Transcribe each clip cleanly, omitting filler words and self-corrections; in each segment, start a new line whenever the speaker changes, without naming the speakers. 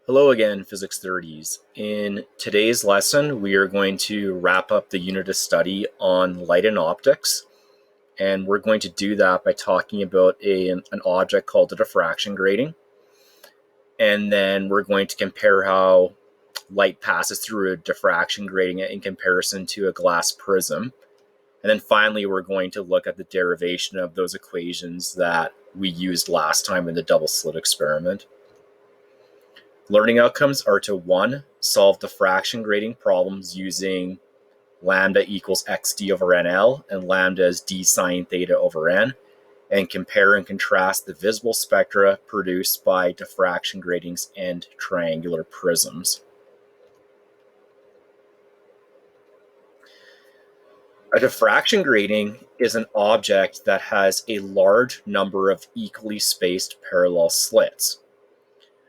Hello again, Physics 30s. In today's lesson, we are going to wrap up the unit of study on light and optics. And we're going to do that by talking about an object called a diffraction grating. And then we're going to compare how light passes through a diffraction grating in comparison to a glass prism. And then finally, we're going to look at the derivation of those equations that we used last time in the double-slit experiment. Learning outcomes are to 1. Solve diffraction grating problems using lambda equals xd over nl and lambda is d sine theta over n, and compare and contrast the visible spectra produced by diffraction gratings and triangular prisms. A diffraction grating is an object that has a large number of equally spaced parallel slits.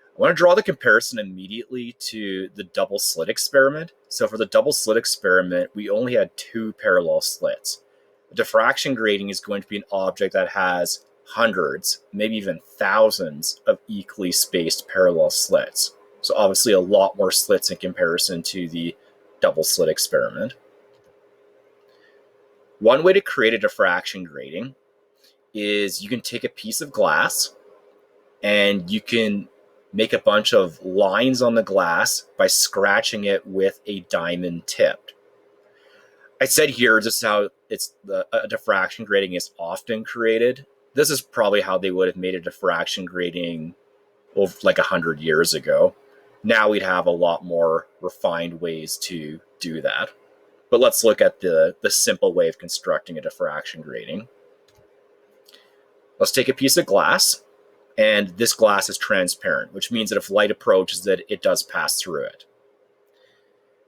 I want to draw the comparison immediately to the double-slit experiment. So for the double-slit experiment, we only had 2 parallel slits. A diffraction grating is going to be an object that has hundreds, maybe even thousands of equally spaced parallel slits. So obviously a lot more slits in comparison to the double-slit experiment. One way to create a diffraction grating is you can take a piece of glass and you can make a bunch of lines on the glass by scratching it with a diamond tip. I said here just how a diffraction grating is often created. This is probably how they would have made a diffraction grating like 100 years ago. Now we'd have a lot more refined ways to do that. But let's look at the simple way of constructing a diffraction grating. Let's take a piece of glass. And this glass is transparent, which means that if light approaches it, it does pass through it.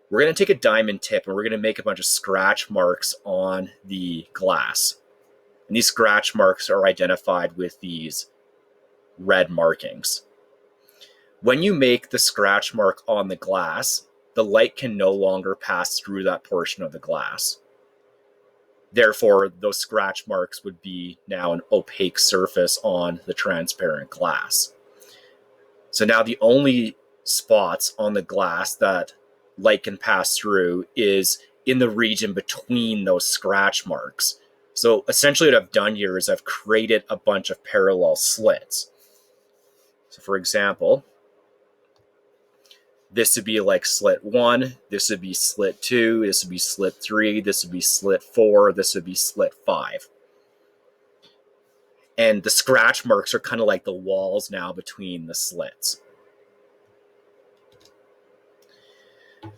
We're going to take a diamond tip and we're going to make a bunch of scratch marks on the glass. And these scratch marks are identified with these red markings. When you make the scratch mark on the glass, the light can no longer pass through that portion of the glass. Therefore, those scratch marks would be now an opaque surface on the transparent glass. So now the only spots on the glass that light can pass through is in the region between those scratch marks. So essentially what I've done here is I've created a bunch of parallel slits. So for example, this would be like slit 1, this would be slit 2, this would be slit 3, this would be slit 4, this would be slit 5. And the scratch marks are kind of like the walls now between the slits.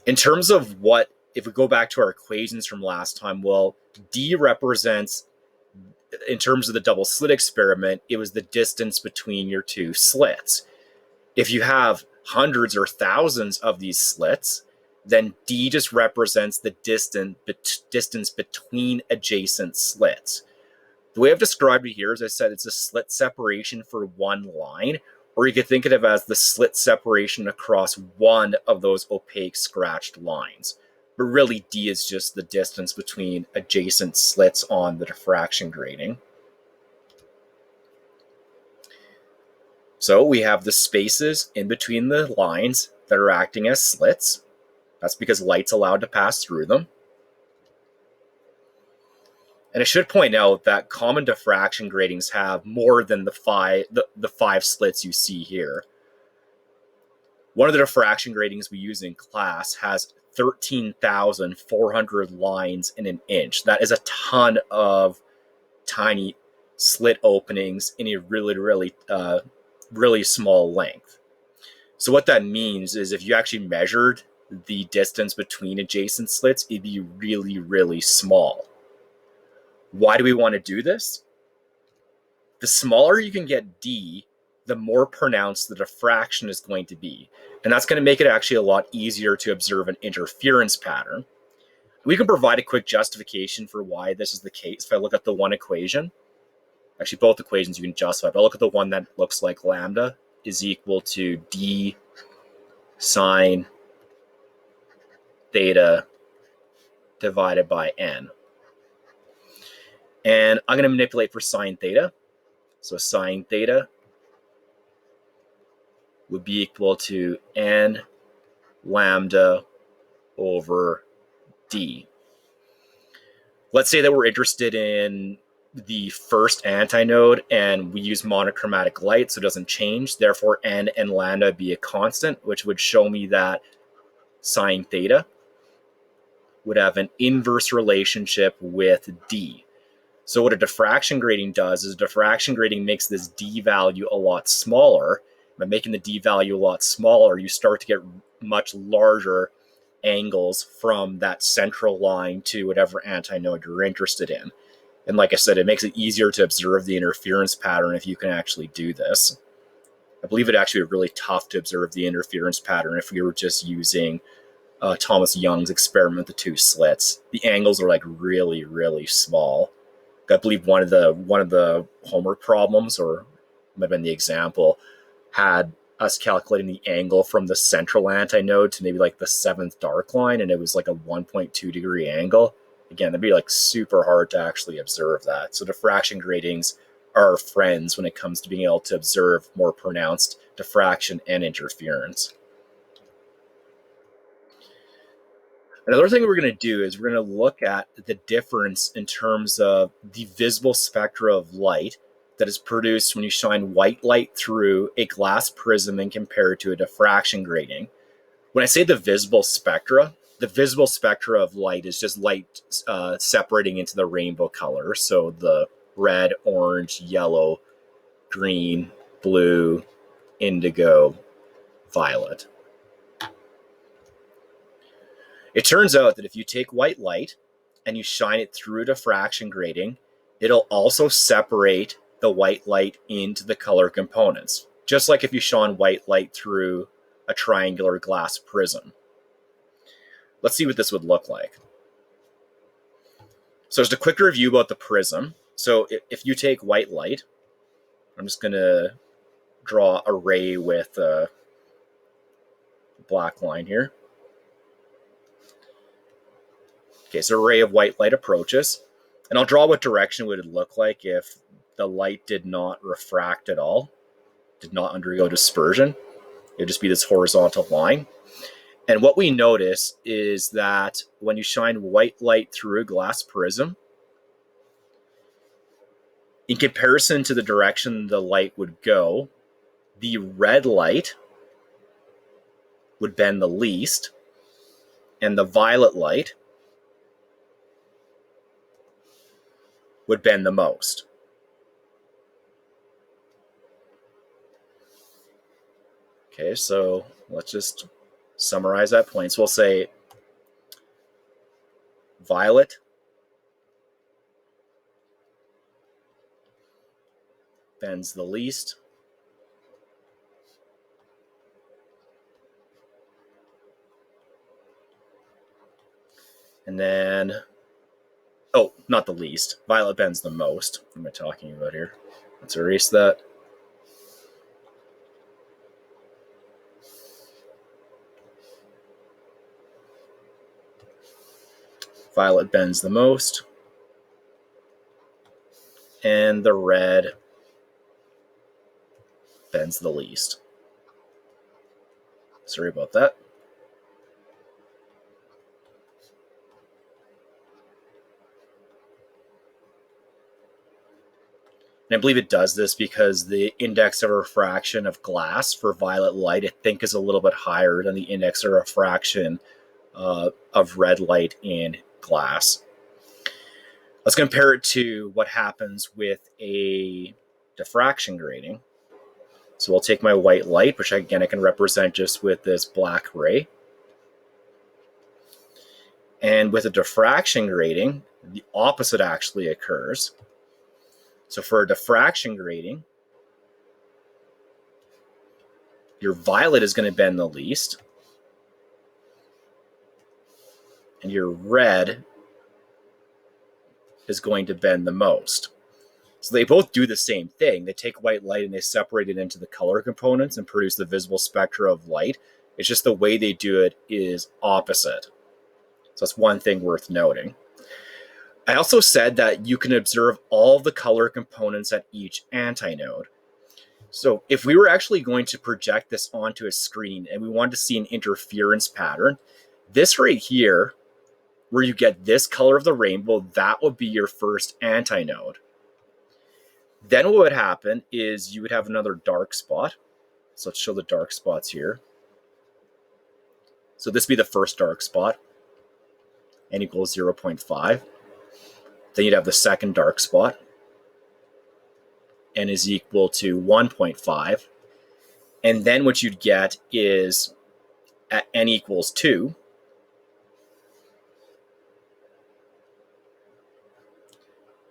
In terms of what, if we go back to our equations from last time, well, D represents, in terms of the double slit experiment, it was the distance between your 2 slits. If you have hundreds or thousands of these slits, then D just represents the distance between adjacent slits. The way I've described it here, as I said, it's a slit separation for one line, or you could think of it as the slit separation across one of those opaque scratched lines. But really, D is just the distance between adjacent slits on the diffraction grating. So we have the spaces in between the lines that are acting as slits. That's because light's allowed to pass through them. And I should point out that common diffraction gratings have more than the five slits you see here. One of the diffraction gratings we use in class has 13,400 lines in an inch. That is a ton of tiny slit openings in a really small length. So what that means is if you actually measured the distance between adjacent slits, it'd be really small. Why do we want to do this? The smaller you can get D, the more pronounced the diffraction is going to be. And that's going to make it actually a lot easier to observe an interference pattern. We can provide a quick justification for why this is the case. If I look at the one equation, actually both equations you can justify, but I'll look at the one that looks like lambda is equal to D sine theta divided by n. And I'm going to manipulate for sine theta. So sine theta would be equal to n lambda over d. Let's say that we're interested in the first antinode and we use monochromatic light, so it doesn't change. Therefore, n and lambda be a constant, which would show me that sine theta would have an inverse relationship with d. So what a diffraction grating does is a diffraction grating makes this d value a lot smaller. By making the d value a lot smaller, you start to get much larger angles from that central line to whatever antinode you're interested in. And like I said, it makes it easier to observe the interference pattern if you can actually do this. I believe it'd actually be really tough to observe the interference pattern if we were just using Thomas Young's experiment with the two slits. The angles are like really, really small. I believe one of the homework problems, or might have been the example, had us calculating the angle from the central antinode to maybe like the seventh dark line, and it was like a 1.2 degree angle. Again, it'd be like super hard to actually observe that. So diffraction gratings are our friends when it comes to being able to observe more pronounced diffraction and interference. Another thing we're going to do is we're going to look at the difference in terms of the visible spectra of light that is produced when you shine white light through a glass prism and compare it to a diffraction grating. When I say the visible spectra of light is just light separating into the rainbow colors. So the red, orange, yellow, green, blue, indigo, violet. It turns out that if you take white light and you shine it through a diffraction grating, it'll also separate the white light into the color components, just like if you shone white light through a triangular glass prism. Let's see what this would look like. So just a quick review about the prism. So if you take white light, I'm just going to draw a ray with a black line here. Okay, so a ray of white light approaches, and I'll draw what direction would it look like if the light did not refract at all, did not undergo dispersion. It would just be this horizontal line. And what we notice is that when you shine white light through a glass prism, in comparison to the direction the light would go, the red light would bend the least, and the violet light would bend the most. Okay, so let's just summarize that point. So we'll say violet bends the least, and then, oh, not the least, violet bends the most. What am I talking about here? Let's erase that. Violet bends the most, and the red bends the least. Sorry about that. And I believe it does this because the index of refraction of glass for violet light, I think, is a little bit higher than the index of refraction of red light in glass. Let's compare it to what happens with a diffraction grating. So we'll take my white light, which again I can represent just with this black ray. And with a diffraction grating, the opposite actually occurs. So for a diffraction grating, your violet is going to bend the least, and your red is going to bend the most. So they both do the same thing. They take white light and they separate it into the color components and produce the visible spectra of light. It's just the way they do it is opposite. So that's one thing worth noting. I also said that you can observe all the color components at each antinode. So if we were actually going to project this onto a screen and we wanted to see an interference pattern, this right here, where you get this color of the rainbow, that would be your first antinode. Then what would happen is you would have another dark spot. So let's show the dark spots here. So this would be the first dark spot, n equals 0.5. Then you'd have the second dark spot, n is equal to 1.5. And then what you'd get is at n equals 2,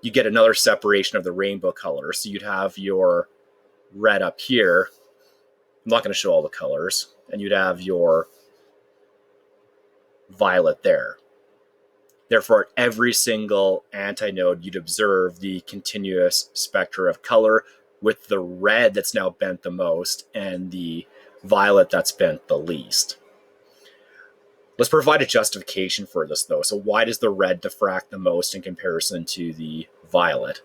you get another separation of the rainbow color. So you'd have your red up here. I'm not going to show all the colors. And you'd have your violet there. Therefore, at every single antinode, you'd observe the continuous spectra of color with the red that's now bent the most and the violet that's bent the least. Let's provide a justification for this, though. So why does the red diffract the most in comparison to the violet?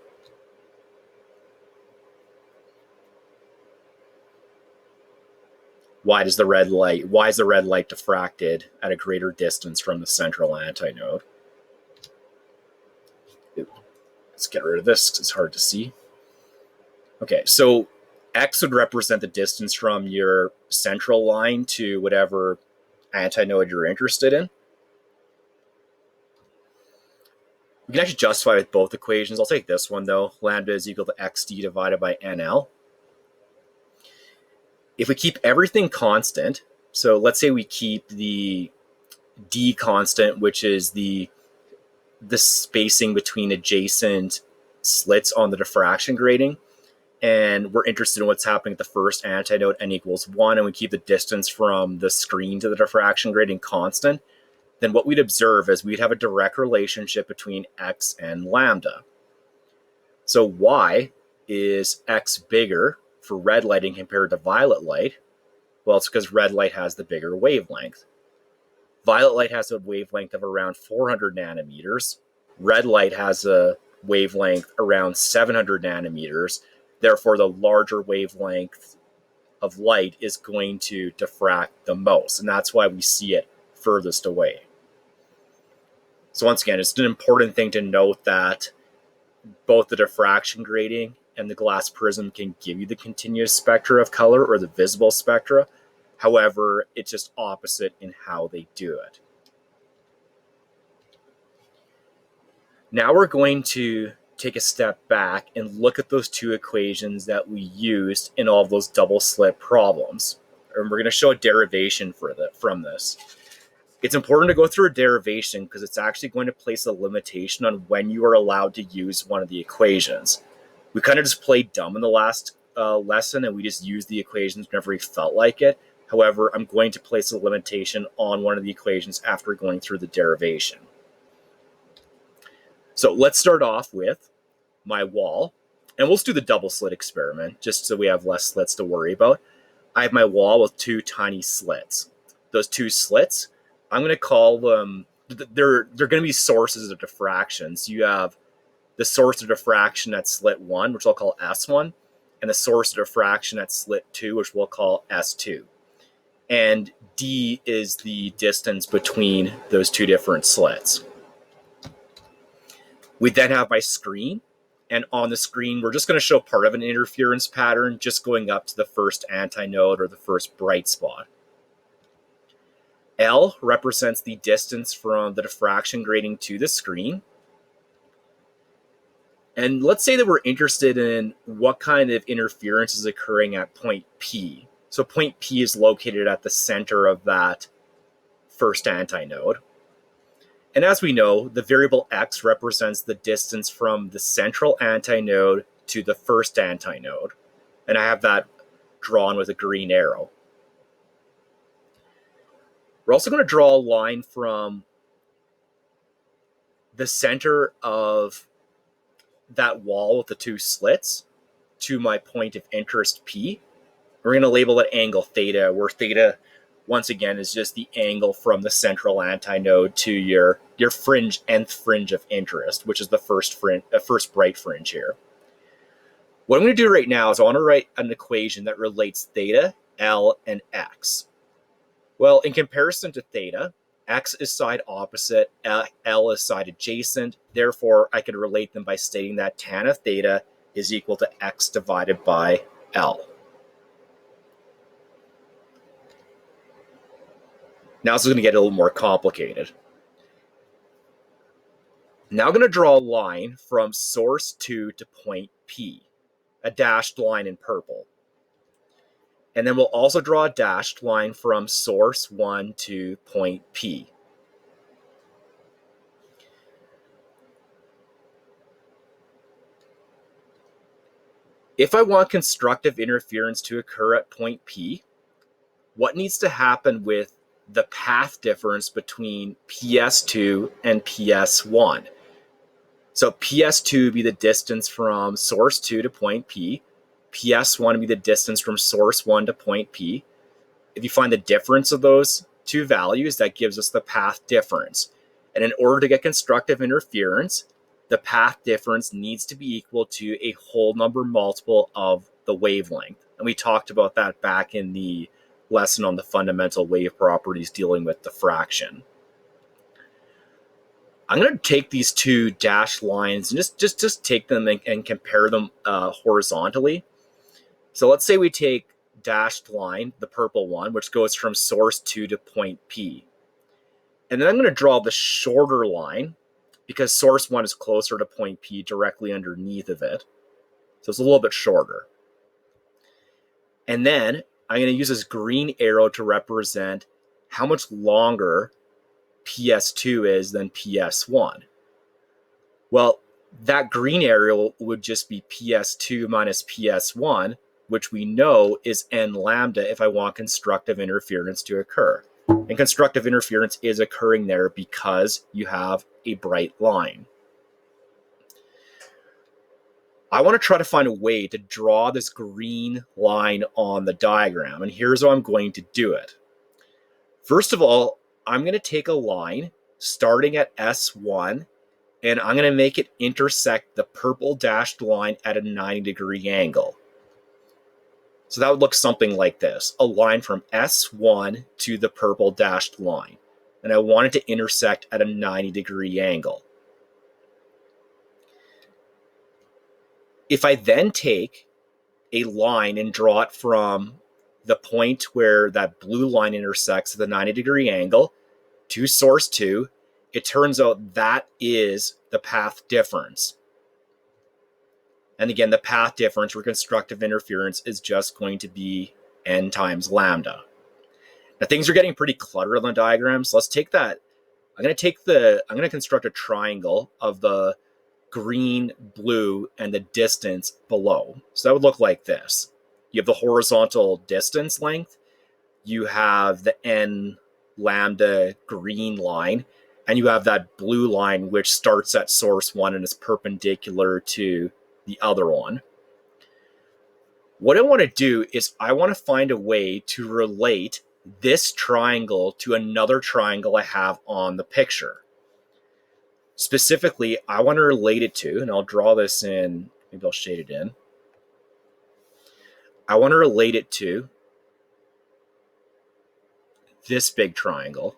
Why is the red light diffracted at a greater distance from the central antinode? Let's get rid of this because it's hard to see. Okay, so X would represent the distance from your central line to whatever antinode you're interested in. We can actually justify with both equations. I'll take this one though. Lambda is equal to XD divided by NL. If we keep everything constant, so let's say we keep the D constant, which is the spacing between adjacent slits on the diffraction grating, and we're interested in what's happening at the first antinode, n equals 1, and we keep the distance from the screen to the diffraction grating constant, then what we'd observe is we'd have a direct relationship between X and lambda. So why is X bigger for red lighting compared to violet light? Well, it's because red light has the bigger wavelength. Violet light has a wavelength of around 400 nanometers. Red light has a wavelength around 700 nanometers. Therefore, the larger wavelength of light is going to diffract the most, and that's why we see it furthest away. So once again, it's an important thing to note that both the diffraction grating and the glass prism can give you the continuous spectra of color or the visible spectra. However, it's just opposite in how they do it. Now we're going to take a step back and look at those two equations that we used in all of those double slit problems. And we're going to show a derivation from this. It's important to go through a derivation because it's actually going to place a limitation on when you are allowed to use one of the equations. We kind of just played dumb in the last lesson and we just used the equations whenever we felt like it. However, I'm going to place a limitation on one of the equations after going through the derivation. So let's start off with my wall, and we'll just do the double slit experiment just so we have less slits to worry about. I have my wall with two tiny slits. Those two slits, I'm going to call them, they're going to be sources of diffraction. So you have the source of diffraction at slit 1, which I'll call S1, and the source of diffraction at slit 2, which we'll call S2. And D is the distance between those two different slits. We then have my screen, and on the screen, we're just going to show part of an interference pattern, just going up to the first antinode or the first bright spot. L represents the distance from the diffraction grating to the screen. And let's say that we're interested in what kind of interference is occurring at point P. So point P is located at the center of that first antinode. And as we know, the variable X represents the distance from the central antinode to the first antinode. And I have that drawn with a green arrow. We're also going to draw a line from the center of that wall with the two slits to my point of interest P. We're going to label that angle theta, where theta, once again, is just the angle from the central antinode to your fringe, nth fringe of interest, which is the first bright fringe here. What I'm going to do right now is I want to write an equation that relates theta, L, and X. Well, in comparison to theta, X is side opposite, L is side adjacent. Therefore, I could relate them by stating that tan of theta is equal to X divided by L. Now this is going to get a little more complicated. Now I'm going to draw a line from source 2 to point P, a dashed line in purple. And then we'll also draw a dashed line from source 1 to point P. If I want constructive interference to occur at point P, what needs to happen with the path difference between PS2 and PS1? So PS2 would be the distance from source 2 to point P. PS1 would be the distance from source 1 to point P. If you find the difference of those two values, that gives us the path difference. And in order to get constructive interference, the path difference needs to be equal to a whole number multiple of the wavelength. And we talked about that back in the lesson on the fundamental wave properties dealing with diffraction. I'm going to take these two dashed lines and just take them and compare them horizontally. So let's say we take dashed line, the purple one, which goes from source 2 to point P. And then I'm going to draw the shorter line because source 1 is closer to point P directly underneath of it. So it's a little bit shorter. And then I'm going to use this green arrow to represent how much longer PS2 is than PS1. Well, that green arrow would just be PS2 minus PS1, which we know is n lambda if I want constructive interference to occur. And constructive interference is occurring there because you have a bright line. I want to try to find a way to draw this green line on the diagram, and here's how I'm going to do it. First of all, I'm going to take a line starting at S1, and I'm going to make it intersect the purple dashed line at a 90-degree angle. So that would look something like this, a line from S1 to the purple dashed line. And I want it to intersect at a 90-degree angle. If I then take a line and draw it from the point where that blue line intersects at the 90-degree angle to source 2, it turns out that is the path difference. And again, the path difference for constructive interference is just going to be n times lambda. Now things are getting pretty cluttered on the diagram, so let's take that. I'm going to construct a triangle of the green, blue, and the distance below. So that would look like this. You have the horizontal distance length, you have the n lambda green line, and you have that blue line which starts at source 1 and is perpendicular to the other one. What I want to do is I want to find a way to relate this triangle to another triangle I have on the picture. Specifically, I want to relate it to, and I'll draw this in, maybe I'll shade it in. I want to relate it to this big triangle.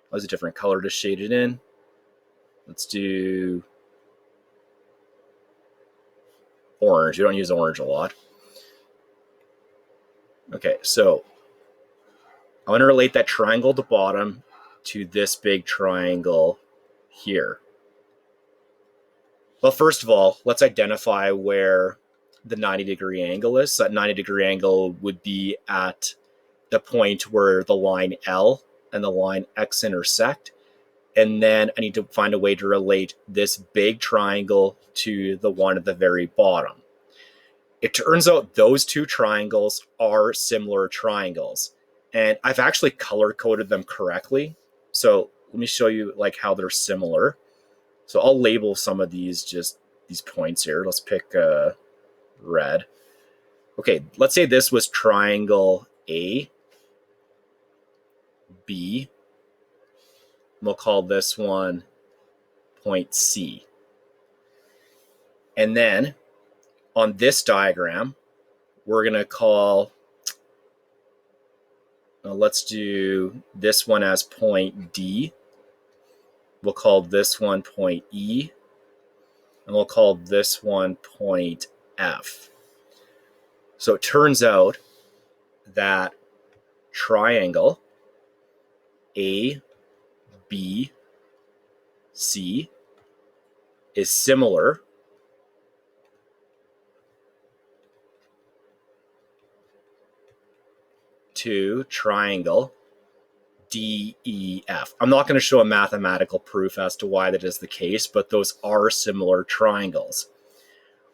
There's a different color to shade it in. Let's do orange. You don't use orange a lot. Okay, so I want to relate that triangle at the bottom to this big triangle here. Well, first of all, let's identify where the 90-degree angle is. So that 90-degree angle would be at the point where the line L and the line X intersect. And then I need to find a way to relate this big triangle to the one at the very bottom. It turns out those two triangles are similar triangles. And I've actually color-coded them correctly. So let me show you like how they're similar. So I'll label some of these points here. Let's pick red. Okay, let's say this was triangle A, B, And we'll call this one point C. And then on this diagram, we're going to call, let's do this one as point D. We'll call this one point E. And we'll call this one point F. So it turns out that triangle A, B, C is similar to triangle DEF. I'm not going to show a mathematical proof as to why that is the case, but those are similar triangles.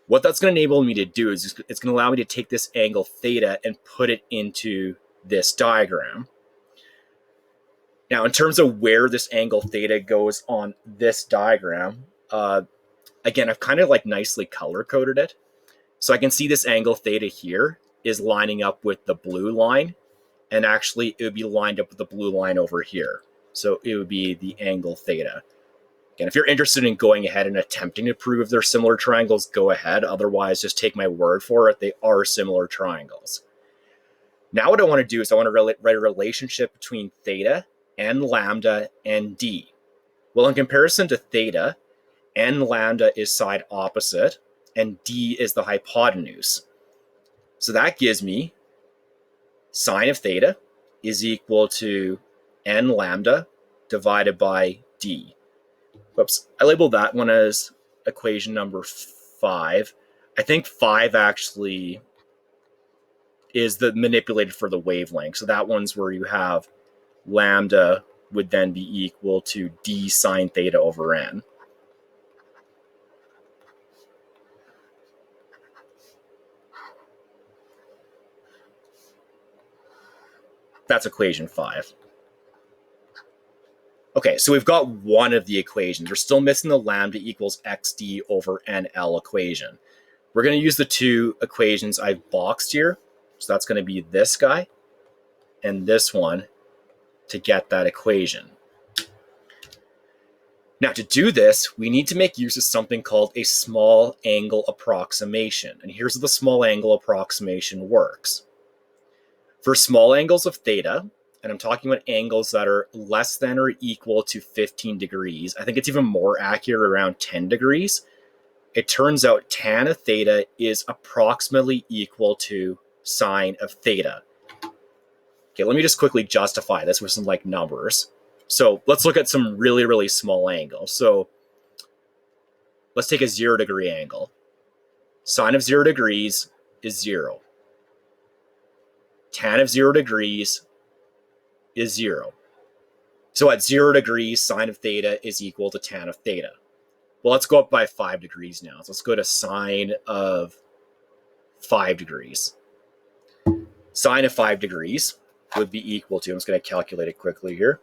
What that's going to enable me to do is it's going to allow me to take this angle theta and put it into this diagram. Now, in terms of where this angle theta goes on this diagram, again, I've kind of like nicely color-coded it. So I can see this angle theta here is lining up with the blue line, and actually it would be lined up with the blue line over here. So it would be the angle theta. Again, if you're interested in going ahead and attempting to prove if they're similar triangles, go ahead. Otherwise, just take my word for it. They are similar triangles. Now what I want to do is I want to write a relationship between theta and lambda and d. Well, in comparison to theta, n lambda is side opposite, and d is the hypotenuse. So that gives me sine of theta is equal to n lambda divided by d. Whoops, I labeled that one as equation number 5. I think 5 actually is the manipulated for the wavelength. So that one's where you have lambda would then be equal to d sine theta over n. That's equation 5. Okay, so we've got one of the equations. We're still missing the lambda equals xd over nl equation. We're going to use the two equations I've boxed here. So that's going to be this guy and this one to get that equation. Now, to do this, we need to make use of something called a small angle approximation. And here's how the small angle approximation works. For small angles of theta, and I'm talking about angles that are less than or equal to 15 degrees, I think it's even more accurate around 10 degrees, it turns out tan of theta is approximately equal to sine of theta. Okay, let me just quickly justify this with some like numbers. So let's look at some really, really small angles. So let's take a 0 degree angle. Sine of 0 degrees is 0. Tan of 0 degrees is 0. So at 0 degrees, sine of theta is equal to tan of theta. Well, let's go up by 5 degrees now. So let's go to sine of 5 degrees. Sine of 5 degrees would be equal to, I'm just going to calculate it quickly here.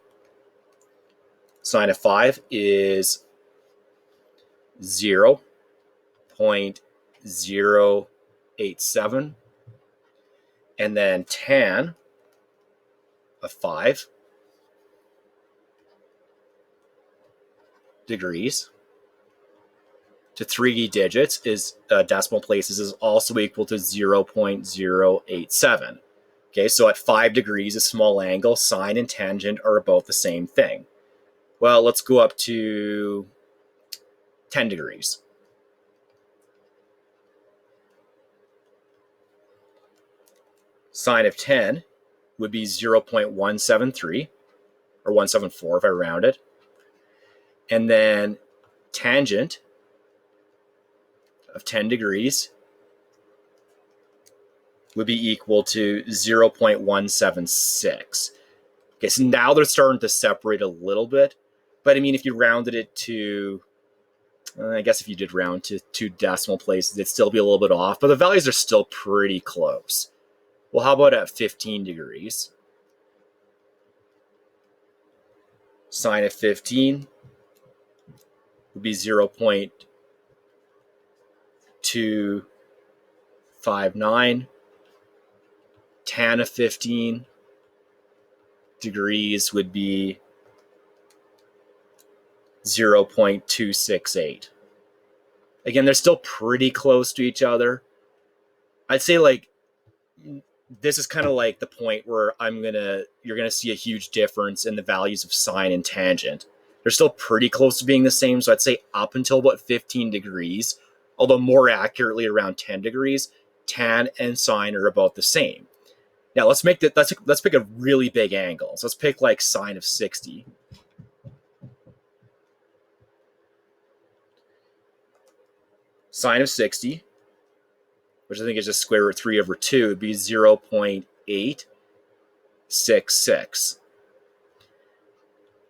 Sine of 5 is 0.087. And then tan of 5 degrees to 3 digits is decimal places is also equal to 0.087. Okay, so at 5 degrees, a small angle, sine and tangent are about the same thing. Well, let's go up to 10 degrees. Sine of 10 would be 0.173, or 174 if I round it. And then tangent of 10 degrees would be equal to 0.176. Okay, so now they're starting to separate a little bit. But I mean, if you rounded it to, I guess if you did round to 2 decimal places, it'd still be a little bit off. But the values are still pretty close. Well, how about at 15 degrees? Sine of 15 would be 0.259. Tan of 15 degrees would be 0.268. Again, they're still pretty close to each other. I'd say like this is kind of like the point where you're gonna see a huge difference in the values of sine and tangent. They're still pretty close to being the same, so I'd say up until about 15 degrees, although more accurately around 10 degrees, tan and sine are about the same. Now let's pick a really big angle. So let's pick like sine of 60. Sine of 60, which I think is just square root 3 over 2, would be 0.866.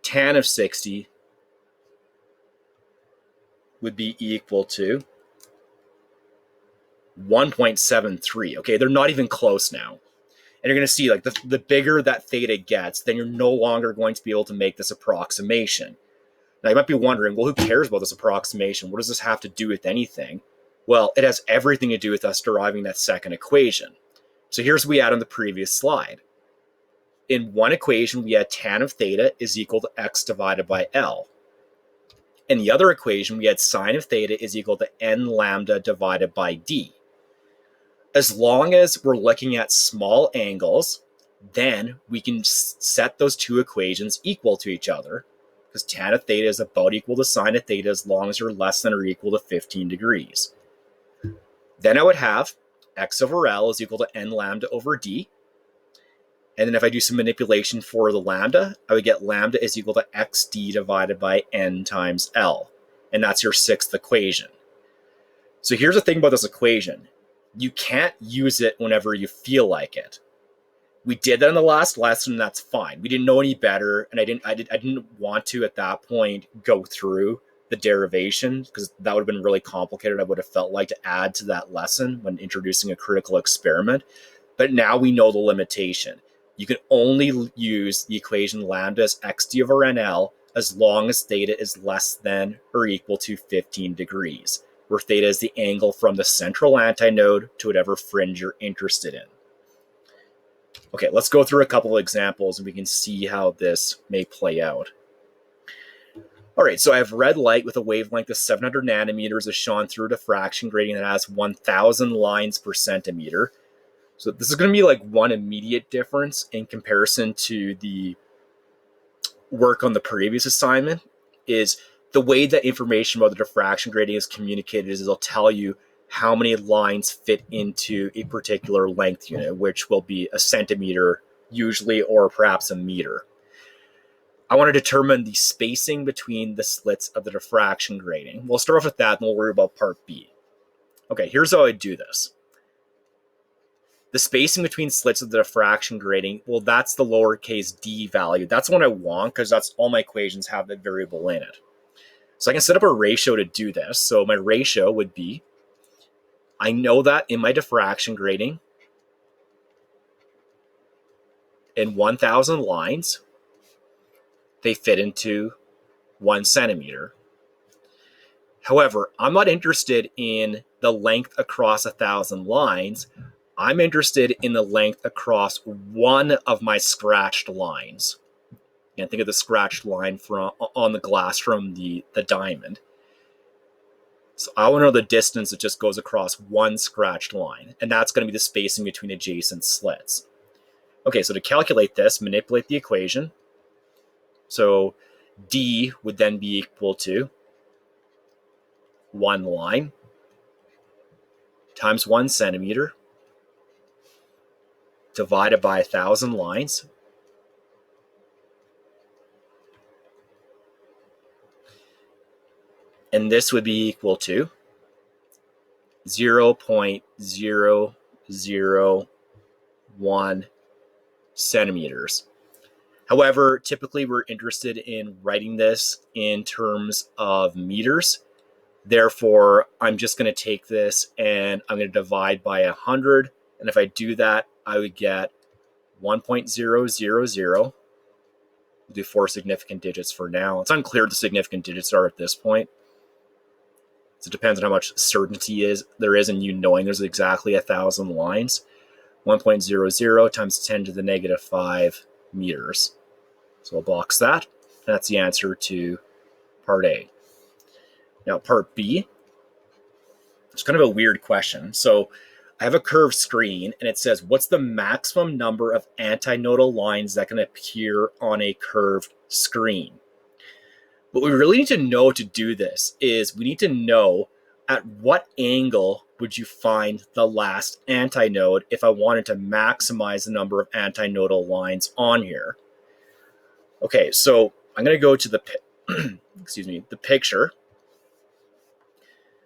Tan of 60 would be equal to 1.73. Okay, they're not even close now. And you're going to see like the bigger that theta gets, then you're no longer going to be able to make this approximation. Now you might be wondering, well, who cares about this approximation? What does this have to do with anything? Well, it has everything to do with us deriving that second equation. So here's what we had on the previous slide. In one equation, we had tan of theta is equal to x divided by L. In the other equation, we had sine of theta is equal to n lambda divided by d. As long as we're looking at small angles, then we can set those two equations equal to each other, because tan of theta is about equal to sine of theta as long as you're less than or equal to 15 degrees. Then I would have x over L is equal to n lambda over d. And then if I do some manipulation for the lambda, I would get lambda is equal to xd divided by n times L. And that's your sixth equation. So here's the thing about this equation. You can't use it whenever you feel like it. We did that in the last lesson, and that's fine. We didn't know any better, and I didn't want to at that point go through the derivation because that would have been really complicated. I would have felt like to add to that lesson when introducing a critical experiment. But now we know the limitation. You can only use the equation lambda as xd over nl as long as theta is less than or equal to 15 degrees, where theta is the angle from the central antinode to whatever fringe you're interested in. Okay, let's go through a couple of examples and we can see how this may play out. All right, so I have red light with a wavelength of 700 nanometers is shone through a diffraction grating that has 1,000 lines per centimeter. So this is going to be like one immediate difference in comparison to the work on the previous assignment is the way that information about the diffraction grating is communicated is it'll tell you how many lines fit into a particular length unit, which will be a centimeter usually, or perhaps a meter. I want to determine the spacing between the slits of the diffraction grating. We'll start off with that and we'll worry about part B. Okay, here's how I do this. The spacing between slits of the diffraction grating, well, that's the lowercase d value. That's the one I want because that's all my equations have that variable in it. So I can set up a ratio to do this. So my ratio would be, I know that in my diffraction grating, in 1,000 lines, they fit into 1 centimeter. However, I'm not interested in the length across 1,000 lines. I'm interested in the length across one of my scratched lines. And think of the scratched line on the glass from the diamond. So I want to know the distance that just goes across one scratched line. And that's going to be the spacing between adjacent slits. Okay, so to calculate this, manipulate the equation. So D would then be equal to 1 line times 1 centimeter divided by 1,000 lines. And this would be equal to 0.001 centimeters. However, typically we're interested in writing this in terms of meters. Therefore, I'm just going to take this and I'm going to divide by 100. And if I do that, I would get 1.000. We'll do 4 significant digits for now. It's unclear what the significant digits are at this point. So it depends on how much certainty there is in you knowing there's exactly 1,000 lines. 1.00 times 10 to the negative 5 meters. So we'll box that. That's the answer to part A. Now, part B, it's kind of a weird question. So I have a curved screen, and it says, what's the maximum number of antinodal lines that can appear on a curved screen? What we really need to know to do this is we need to know at what angle would you find the last antinode if I wanted to maximize the number of antinodal lines on here. Okay, so I'm going to go to the the picture.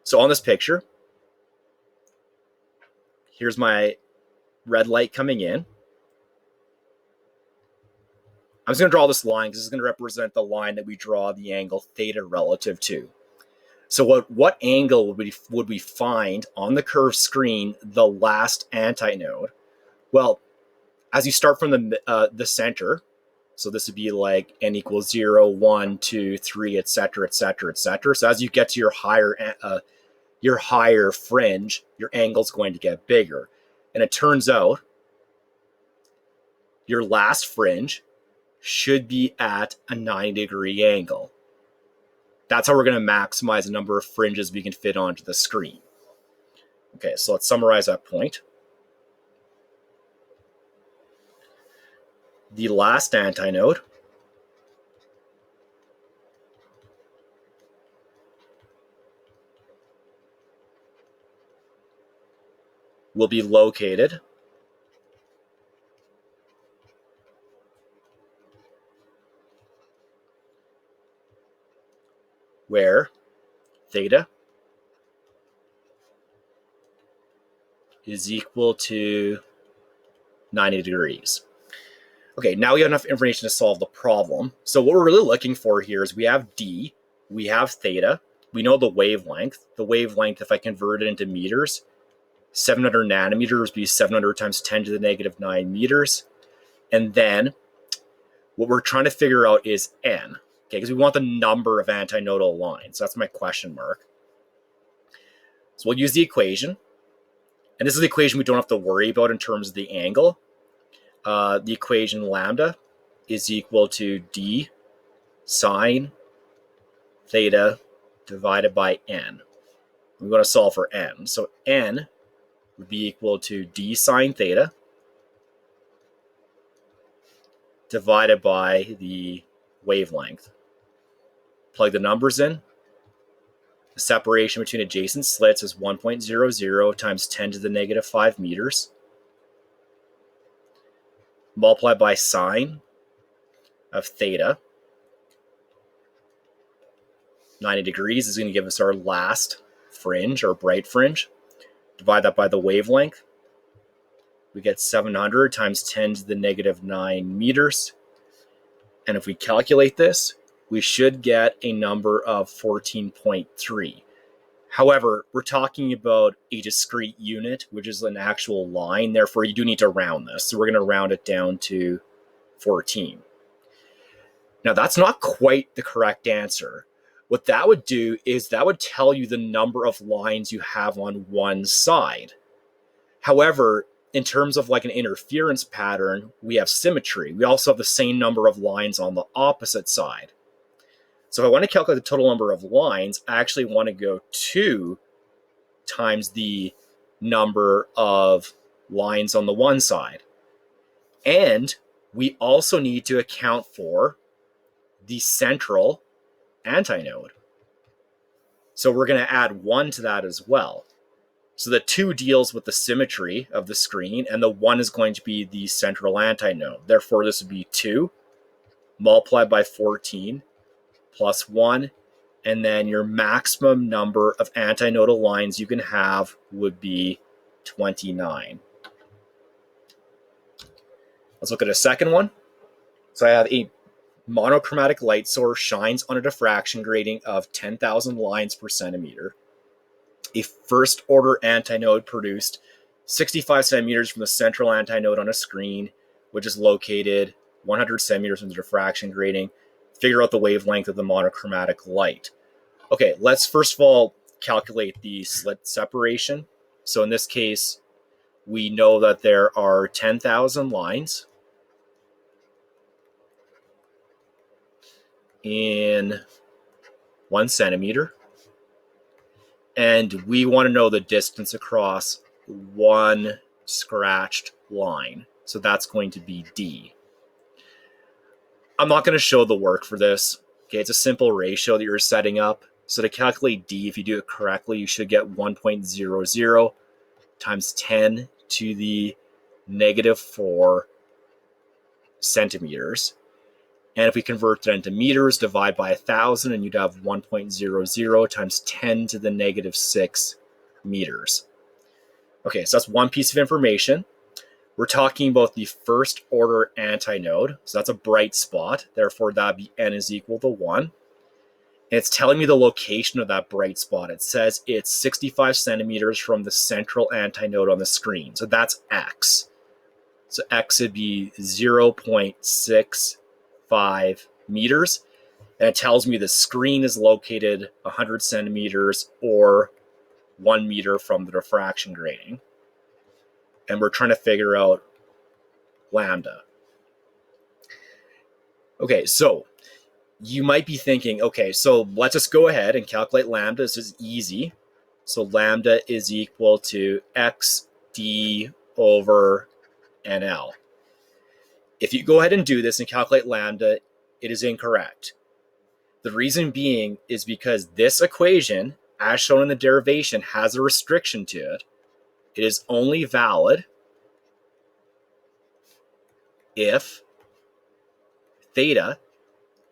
So on this picture, here's my red light coming in. I'm just going to draw this line because this is going to represent the line that we draw the angle theta relative to. So what angle would we find on the curved screen the last antinode? Well, as you start from the center, so this would be like n equals 0, 1, 2, 3, etc., etc., etc. So as you get to your higher fringe, your angle's going to get bigger. And it turns out your last fringe should be at a 90-degree angle. That's how we're going to maximize the number of fringes we can fit onto the screen. Okay, so let's summarize that point. The last antinode will be located where theta is equal to 90 degrees. Okay, now we have enough information to solve the problem. So what we're really looking for here is we have D, we have theta, we know the wavelength. The wavelength, if I convert it into meters, 700 nanometers would be 700 times 10 to the negative 9 meters. And then what we're trying to figure out is N, okay, because we want the number of antinodal lines. That's my question mark. So we'll use the equation. And this is the equation we don't have to worry about in terms of the angle. The equation lambda is equal to d sine theta divided by n. We want to solve for n. So n would be equal to d sine theta divided by the wavelength. Plug the numbers in. The separation between adjacent slits is 1.00 times 10 to the negative 5 meters. Multiply by sine of theta. 90 degrees is going to give us our last fringe, or bright fringe. Divide that by the wavelength. We get 700 times 10 to the negative 9 meters. And if we calculate this, we should get a number of 14.3. However, we're talking about a discrete unit, which is an actual line. Therefore, you do need to round this. So we're going to round it down to 14. Now, that's not quite the correct answer. What that would do is that would tell you the number of lines you have on one side. However, in terms of like an interference pattern, we have symmetry. We also have the same number of lines on the opposite side. So if I want to calculate the total number of lines, I actually want to go 2 times the number of lines on the one side. And we also need to account for the central antinode. So we're going to add 1 to that as well. So the 2 deals with the symmetry of the screen, and the 1 is going to be the central antinode. Therefore, this would be 2 multiplied by 14 plus 1, and then your maximum number of antinodal lines you can have would be 29. Let's look at a second one. So I have a monochromatic light source shines on a diffraction grating of 10,000 lines per centimeter. A first order antinode produced 65 centimeters from the central antinode on a screen, which is located 100 centimeters from the diffraction grating. Figure out the wavelength of the monochromatic light. Okay, let's first of all calculate the slit separation. So in this case, we know that there are 10,000 lines in 1 centimeter. And we want to know the distance across one scratched line. So that's going to be D. I'm not going to show the work for this. Okay, it's a simple ratio that you're setting up. So to calculate D, if you do it correctly, you should get 1.00 times 10 to the negative 4 centimeters. And if we convert that into meters, divide by 1,000, and you'd have 1.00 times 10 to the negative 6 meters. Okay, so that's one piece of information. We're talking about the first order antinode. So that's a bright spot. Therefore, that'd be n is equal to 1. And it's telling me the location of that bright spot. It says it's 65 centimeters from the central antinode on the screen. So that's x. So x would be 0.65 meters. And it tells me the screen is located 100 centimeters or 1 meter from the diffraction grating. And we're trying to figure out lambda. Okay, so you might be thinking, okay, so let's just go ahead and calculate lambda. This is easy. So lambda is equal to xd over nl. If you go ahead and do this and calculate lambda, it is incorrect. The reason being is because this equation, as shown in the derivation, has a restriction to it. It is only valid if theta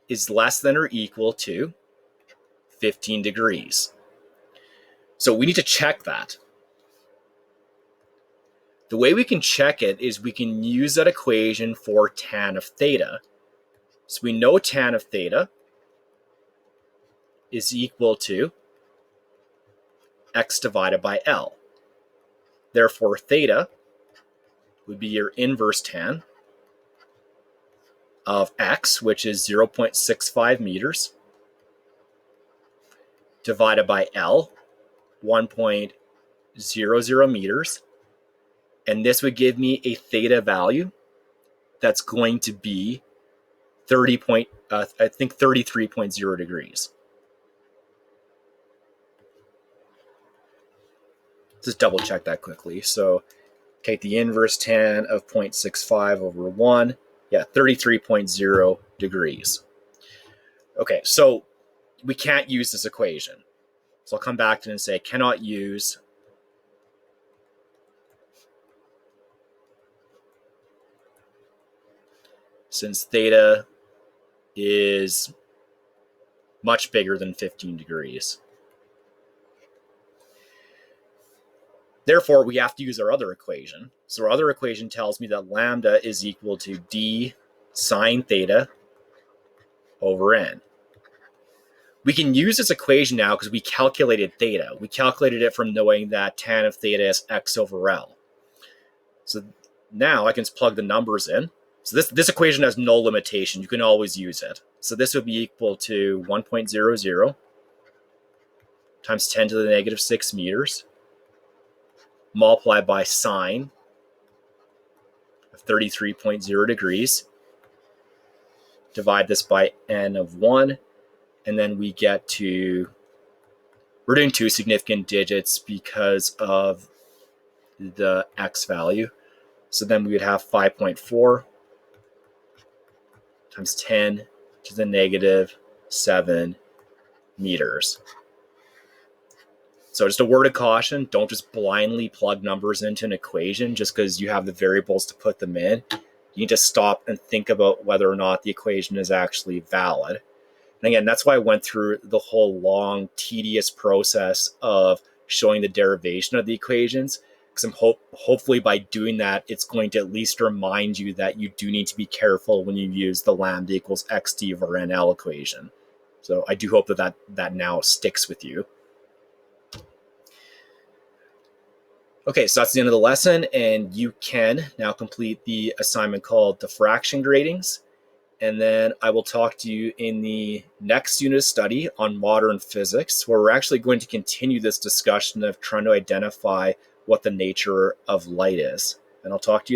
is less than or equal to 15 degrees. So we need to check that. The way we can check it is we can use that equation for tan of theta. So we know tan of theta is equal to x divided by L. Therefore, theta would be your inverse tan of x, which is 0.65 meters, divided by L, 1.00 meters. And this would give me a theta value that's going to be 33.0 degrees. Just double check that quickly. So take the inverse tan of 0.65 over 1. Yeah, 33.0 degrees. Okay, so we can't use this equation. So I'll come back to it and say cannot use since theta is much bigger than 15 degrees. Therefore, we have to use our other equation. So our other equation tells me that lambda is equal to d sine theta over n. We can use this equation now because we calculated theta. We calculated it from knowing that tan of theta is x over L. So now I can just plug the numbers in. So this equation has no limitation. You can always use it. So this would be equal to 1.00 times 10 to the negative 6 meters multiplied by sine of 33.0 degrees. Divide this by n of 1. And then we get to, we're doing two significant digits because of the x value. So then we would have 5.4 times 10 to the negative 7 meters. So just a word of caution, don't just blindly plug numbers into an equation just because you have the variables to put them in. You need to stop and think about whether or not the equation is actually valid. And again, that's why I went through the whole long, tedious process of showing the derivation of the equations, because I'm hopefully by doing that, it's going to at least remind you that you do need to be careful when you use the lambda equals xd over nl equation. So I do hope that now sticks with you. Okay, so that's the end of the lesson, and you can now complete the assignment called Diffraction Gratings. And then I will talk to you in the next unit of study on modern physics, where we're actually going to continue this discussion of trying to identify what the nature of light is. And I'll talk to you